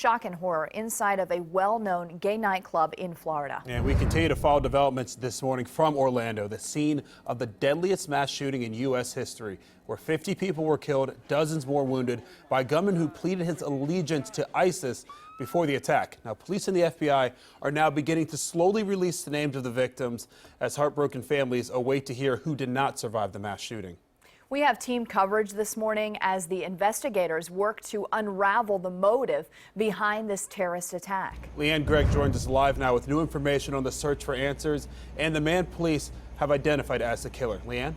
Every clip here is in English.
Shock and horror inside of a well-known gay nightclub in Florida. And we continue to follow developments this morning from Orlando, the scene of the deadliest mass shooting in U.S. history, where 50 people were killed, dozens more wounded by a gunman who pleaded his allegiance to ISIS before the attack. Now, police and the FBI are now beginning to slowly release the names of the victims as heartbroken families await to hear who did not survive the mass shooting. We have team coverage this morning as the investigators work to unravel the motive behind this terrorist attack. Leanne Gregg joins us live now with new information on the search for answers and the man police have identified as the killer. Leanne?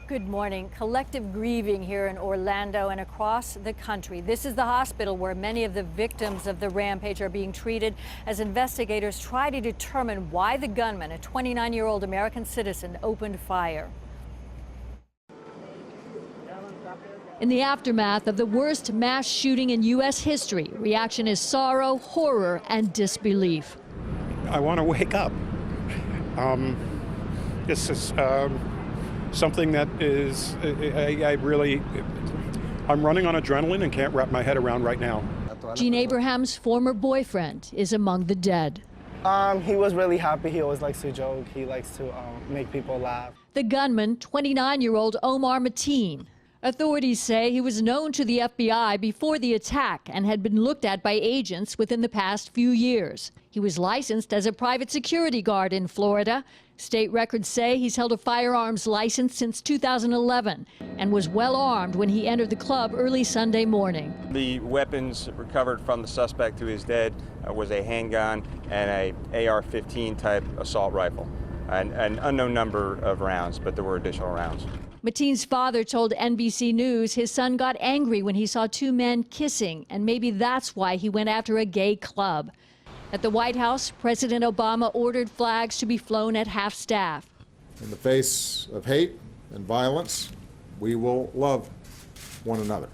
Good morning. Collective grieving here in Orlando and across the country. This is the hospital where many of the victims of the rampage are being treated as investigators try to determine why the gunman, a 29-year-old American citizen, opened fire. In the aftermath of the worst mass shooting in U.S. history, reaction is sorrow, horror, and disbelief. I want to wake up. This is something that is, I'm running on adrenaline and can't wrap my head around right now. Gene Abraham's former boyfriend is among the dead. He was really happy. He always likes to joke. He likes to make people laugh. The gunman, 29-year-old Omar Mateen. Authorities say he was known to the FBI before the attack and had been looked at by agents within the past few years. He was licensed as a private security guard in Florida. State records say he's held a firearms license since 2011 and was well armed when he entered the club early Sunday morning. The weapons recovered from the suspect who is dead was a handgun and a AR-15 type assault rifle. An unknown number of rounds, but there were additional rounds. Mateen's father told NBC News his son got angry when he saw two men kissing, and maybe that's why he went after a gay club. At the White House, President Obama ordered flags to be flown at half-staff. In the face of hate and violence, we will love one another.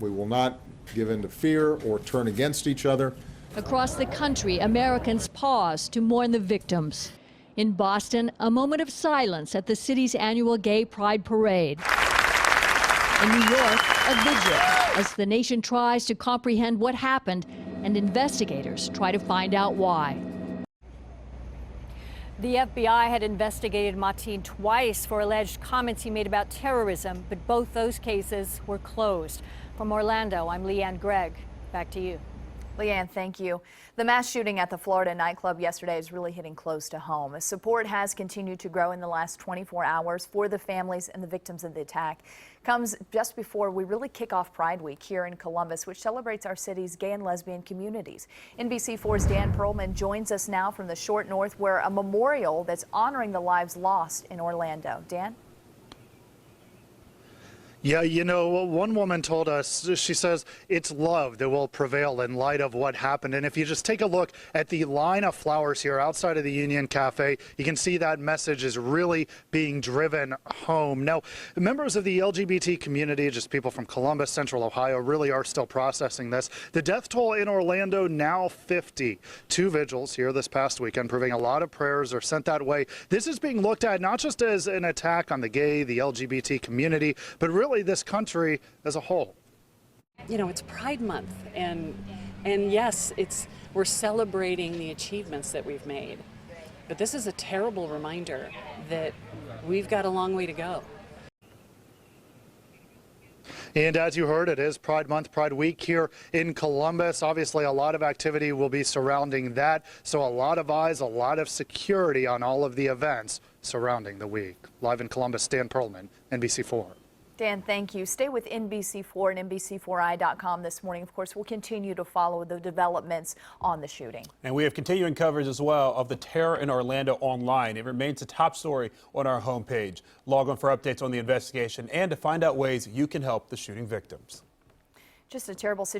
We will not give in to fear or turn against each other. Across the country, Americans pause to mourn the victims. In Boston, a moment of silence at the city's annual Gay Pride Parade. In New York, a vigil as the nation tries to comprehend what happened and investigators try to find out why. The FBI had investigated Mateen twice for alleged comments he made about terrorism, but both those cases were closed. From Orlando, I'm Leanne Gregg. Back to you. Leanne, thank you. The mass shooting at the Florida nightclub yesterday is really hitting close to home. Support has continued to grow in the last 24 hours for the families and the victims of the attack. Comes just before we really kick off Pride Week here in Columbus, which celebrates our city's gay and lesbian communities. NBC4's Dan Perlman joins us now from the Short North, where a memorial that's honoring the lives lost in Orlando. Dan? Yeah, you know, one woman told us, she says, it's love that will prevail in light of what happened. And if you just take a look at the line of flowers here outside of the Union Cafe, you can see that message is really being driven home. Now, members of the LGBT community, just people from Columbus, Central Ohio, really are still processing this. The death toll in Orlando now 50. Two vigils here this past weekend, proving a lot of prayers are sent that way. This is being looked at not just as an attack on the gay, the LGBT community, but really this country as a whole. You know, it's Pride Month, and yes, we're celebrating the achievements that we've made, but this is a terrible reminder that we've got a long way to go. And as you heard, it is Pride Month, Pride Week here in Columbus. Obviously, a lot of activity will be surrounding that, so a lot of eyes, a lot of security on all of the events surrounding the week. Live in Columbus, Dan Perlman, NBC4. Dan, thank you. Stay with NBC4 and NBC4i.com this morning. Of course, we'll continue to follow the developments on the shooting. And we have continuing coverage as well of the terror in Orlando online. It remains a top story on our homepage. Log on for updates on the investigation and to find out ways you can help the shooting victims. Just a terrible situation.